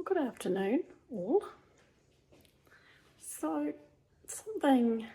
Good afternoon, all. So, something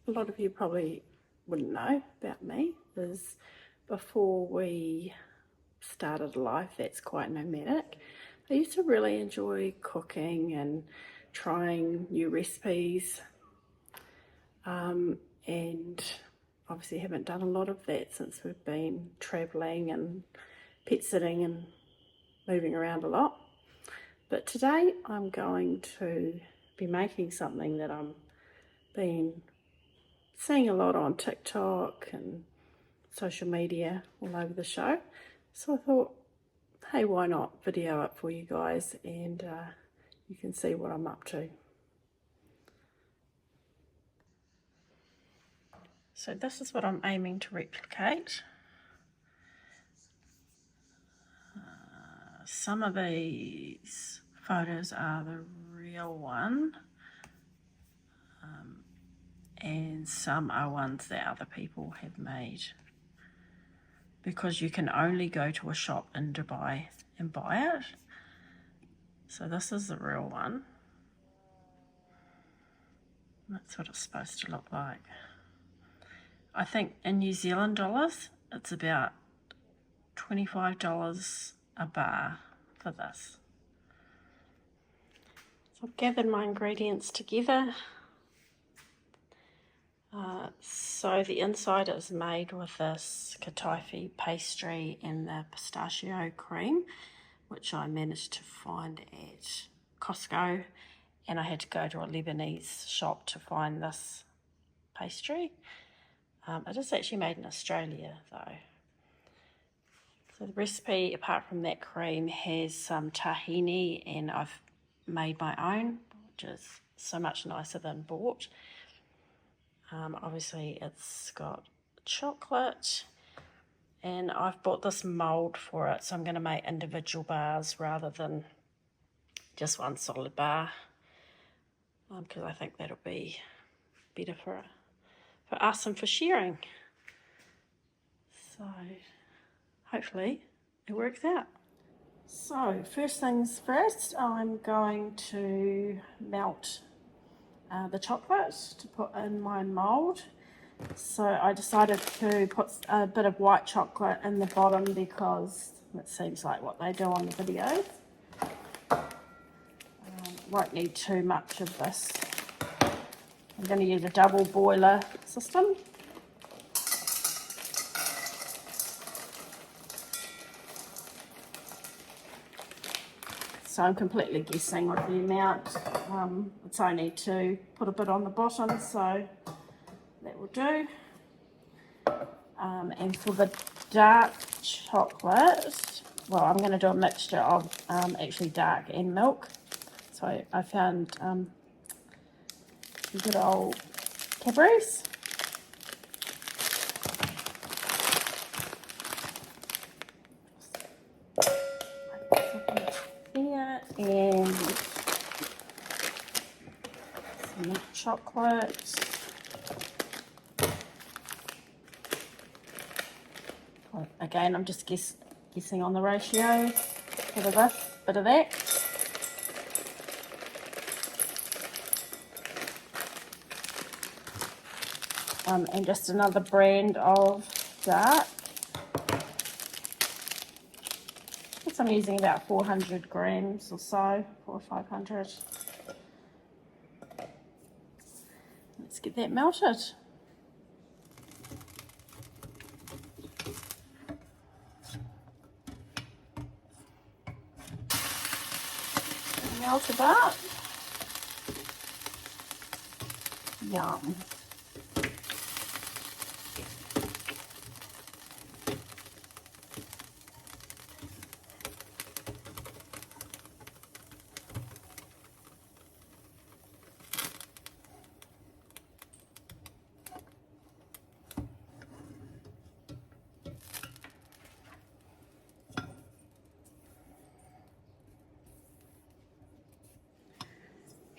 a lot of you probably wouldn't know about me is before we started life that's quite nomadic, I used to really enjoy cooking and trying new recipes, and obviously haven't done a lot of that since we've been traveling and pet sitting and moving around a lot. But today I'm going to be making something that I'm been seeing a lot on TikTok and social media all over the show. So I thought, hey, why not video it for you guys and you can see what I'm up to. So this is what I'm aiming to replicate. Some of these photos are the real one, and some are ones that other people have made, because you can only go to a shop in Dubai and buy it. So this is the real one. That's what it's supposed to look like. I think in New Zealand dollars, it's about $25 a bar for this. So I've gathered my ingredients together. So the inside is made with this Kataifi pastry and the pistachio cream, which I managed to find at Costco, and I had to go to a Lebanese shop to find this pastry. It is actually made in Australia though. So the recipe, apart from that cream, has some tahini, and I've made my own, which is so much nicer than bought. Obviously it's got chocolate, and I've bought this mould for it, so I'm going to make individual bars rather than just one solid bar, because I think that'll be better for us and for sharing. So hopefully it works out. So first things first, I'm going to melt the chocolate to put in my mould. So I decided to put a bit of white chocolate in the bottom because it seems like what they do on the videos. Won't need too much of this. I'm going to use a double boiler system. So I'm completely guessing with the amount. It's only to put a bit on the bottom, so that will do. And for the dark chocolate, well, I'm going to do a mixture of actually dark and milk. So I found good old Cadbury's. Here, and some milk chocolate. Again, I'm just guessing on the ratio. Bit of this, bit of that. And just another brand of dark. I guess I'm using about 400 grams or so, 400 or 500. Let's get that melted. Melt it up. Yum.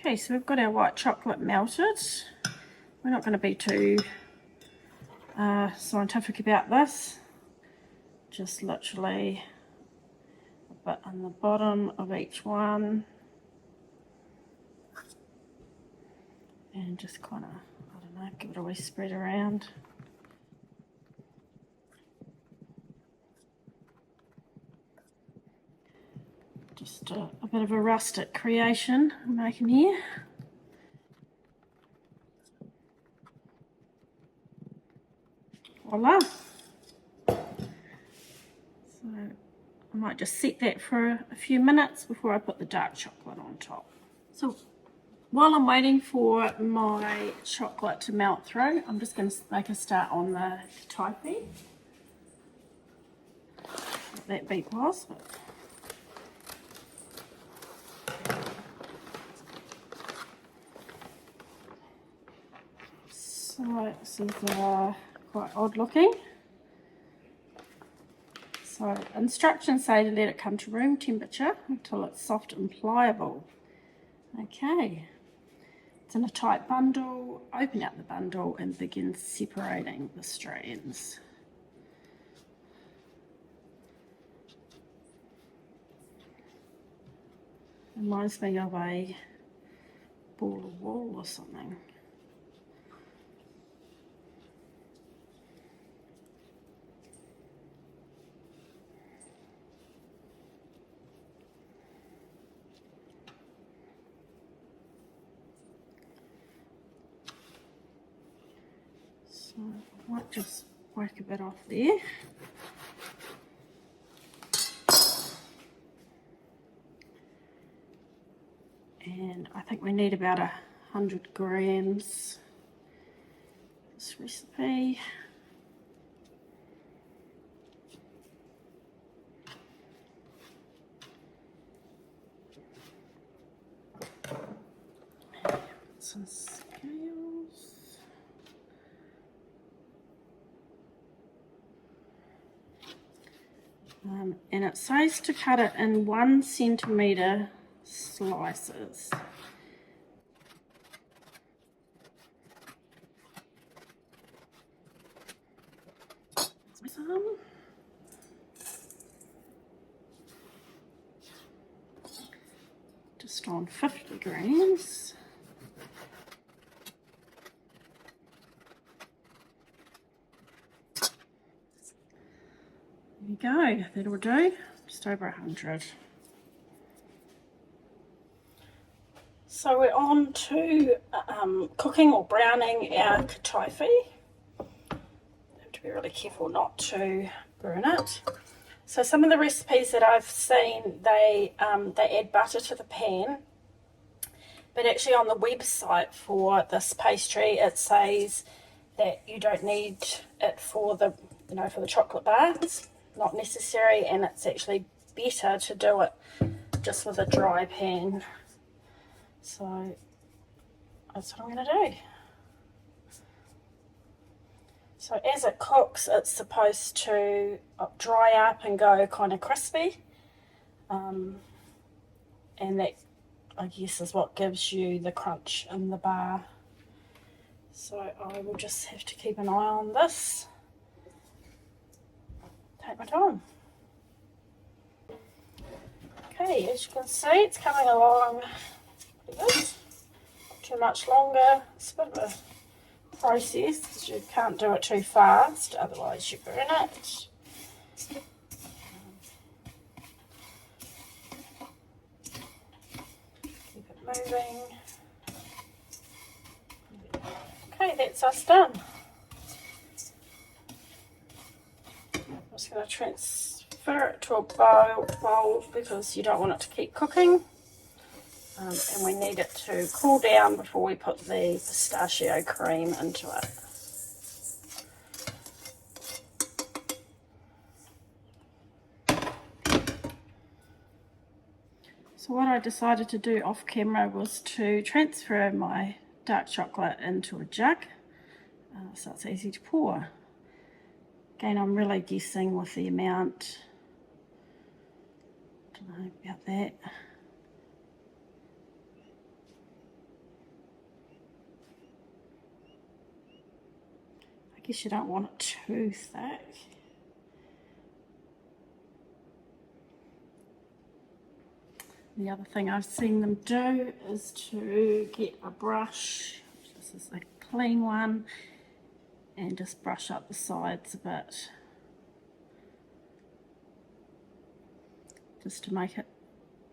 Okay, so we've got our white chocolate melted. We're not going to be too scientific about this. Just literally a bit on the bottom of each one. And just kind of, I don't know, give it a wee spread around. Just a bit of a rustic creation I'm making here. Voila. So I might just set that for a few minutes before I put the dark chocolate on top. So while I'm waiting for my chocolate to melt through, I'm just going to make a start on the Kataifi. What that beat was. So this is quite odd looking. So instructions say to let it come to room temperature until it's soft and pliable. Okay, it's in a tight bundle. Open out the bundle and begin separating the strands. Reminds me of a ball of wool or something. So I might just whack a bit off there. And I think we need about 100 grams. This recipe. Some scales. And it says to cut it in 1 centimetre slices. Some. Just on 50 grams. There you go, that'll do, just over 100. So we're on to cooking or browning our Kataifi. Have to be really careful not to burn it. So some of the recipes that I've seen, they add butter to the pan, but actually on the website for this pastry it says that you don't need it for the for the chocolate bars. Not necessary, and it's actually better to do it just with a dry pan. So that's what I'm going to do. So as it cooks, it's supposed to dry up and go kind of crispy, and that, I guess, is what gives you the crunch in the bar. So I will just have to keep an eye on this. Take my time. Okay, as you can see, it's coming along pretty good. Not too much longer. It's a bit of a process because you can't do it too fast, otherwise you burn it. Keep it moving. Okay, that's us done. I'm just going to transfer it to a bowl because you don't want it to keep cooking. And we need it to cool down before we put the pistachio cream into it. So what I decided to do off camera was to transfer my dark chocolate into a jug, so it's easy to pour. Again, I'm really guessing with the amount. Don't know about that. I guess you don't want it too thick. The other thing I've seen them do is to get a brush, this is a clean one, and just brush up the sides a bit, just to make it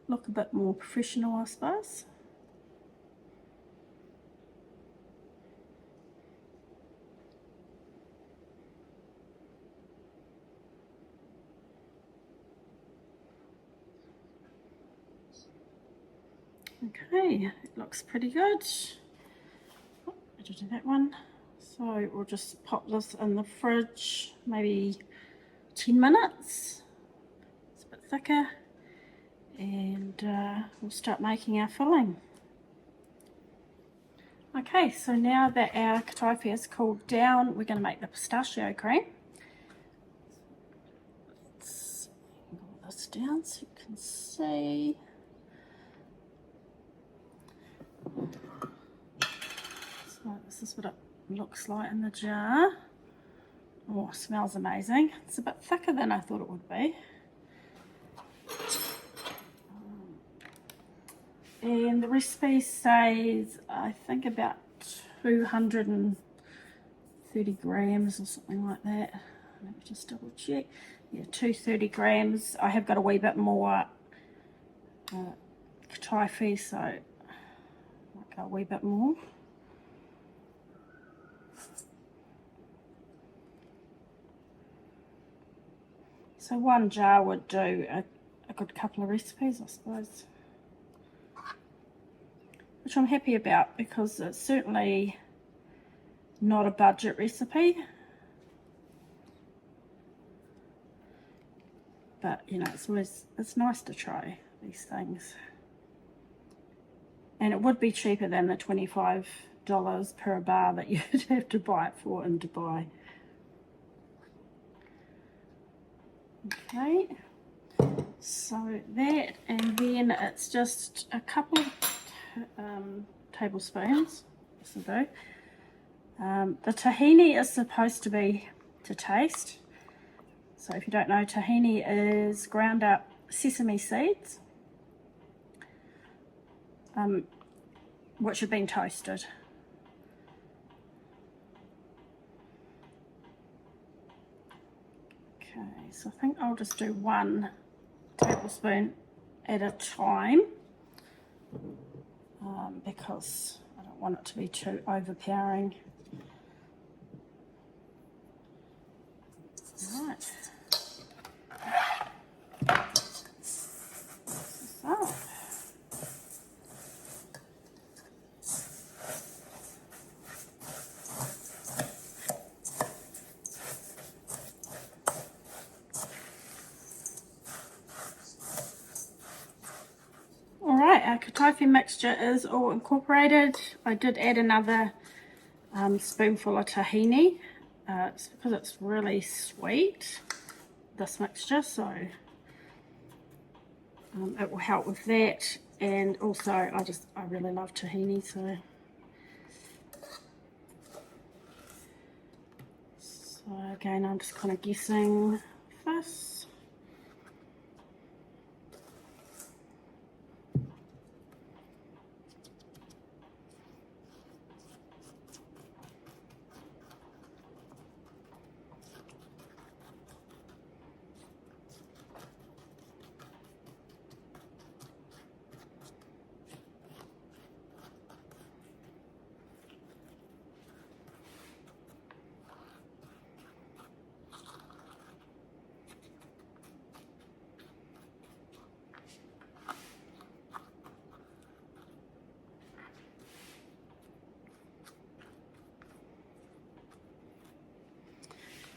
look a bit more professional, I suppose. Okay, it looks pretty good. Oh, I did that one. So we'll just pop this in the fridge, maybe 10 minutes. It's a bit thicker. And we'll start making our filling. Okay, so now that our Kataifi has cooled down, we're going to make the pistachio cream. Let's angle this down so you can see. So this is what it looks like in the jar. Oh, it smells amazing. It's a bit thicker than I thought it would be. And the recipe says, I think about 230 grams or something like that. Let me just double check. Yeah, 230 grams. I have got a wee bit more Kataifi, so I might go a wee bit more. So one jar would do a good couple of recipes, I suppose. Which I'm happy about because it's certainly not a budget recipe. But, you know, it's nice to try these things. And it would be cheaper than the $25 per bar that you'd have to buy it for in Dubai. Okay, so that, and then it's just a couple of tablespoons. This will do. The tahini is supposed to be to taste. So if you don't know, tahini is ground up sesame seeds, which have been toasted. Okay, so I think I'll just do 1 tablespoon at a time because I don't want it to be too overpowering. All right. So. Alright, our Kataifi mixture is all incorporated. I did add another spoonful of tahini. It's because it's really sweet, this mixture, so it will help with that. And also, I really love tahini, so again, I'm just kind of guessing this.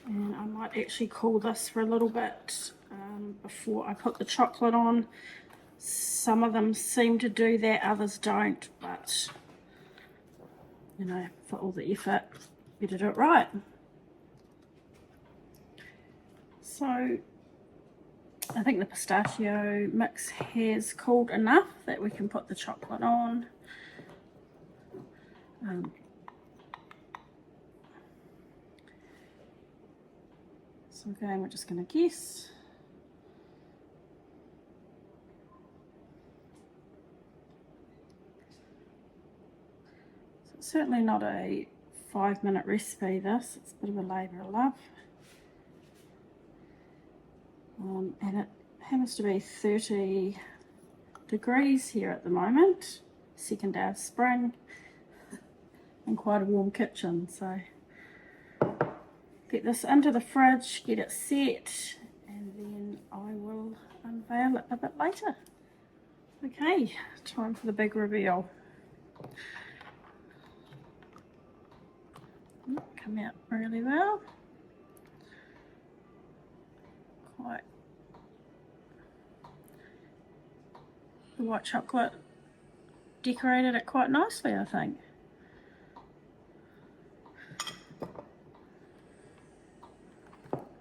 And I might actually cool this for a little bit before I put the chocolate on. Some of them seem to do that, others don't, but you know, for all the effort, better do it right. So I think the pistachio mix has cooled enough that we can put the chocolate on. So again, we're just going to guess. It's certainly not a 5-minute recipe, this. It's a bit of a labour of love. And it happens to be 30 degrees here at the moment, second day of spring, and quite a warm kitchen, so get this into the fridge, get it set, and then I will unveil it a bit later. Okay, time for the big reveal. Come out really well. Quite the white chocolate decorated it quite nicely, I think.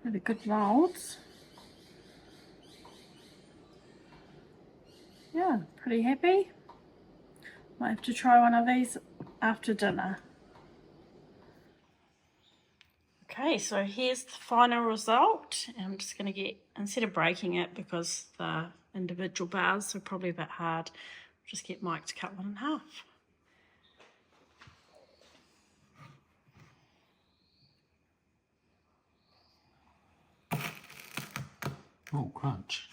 Really good molds. Yeah, pretty happy. Might have to try one of these after dinner. Okay, so here's the final result. I'm just going to get, instead of breaking it because the individual bars are probably a bit hard, just get Mike to cut one in half. Oh, crunch.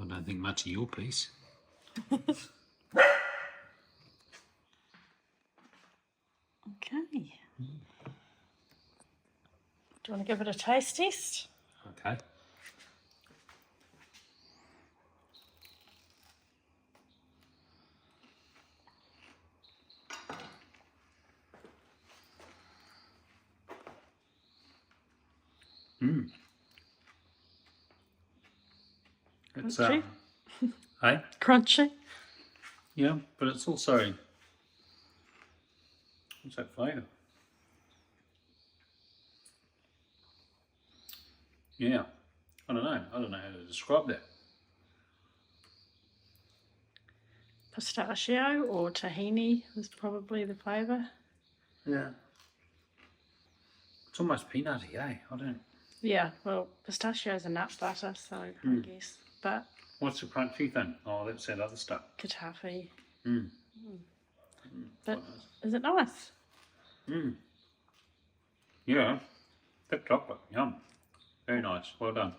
I don't think much of your piece. Okay. Do you want to give it a taste test? Okay. It's Crunchy? hey? Crunchy? Yeah, but it's also, what's that flavour? Yeah, I don't know how to describe that. Pistachio or tahini is probably the flavour. Yeah. It's almost peanutty, eh? I don't. Yeah, well, pistachio's a nut butter, so I guess. But What's the crunchy thing? Oh, that's that other stuff. Kataifi. But Quite nice. is it nice? Yeah. Thick chocolate. Yum. Very nice. Well done.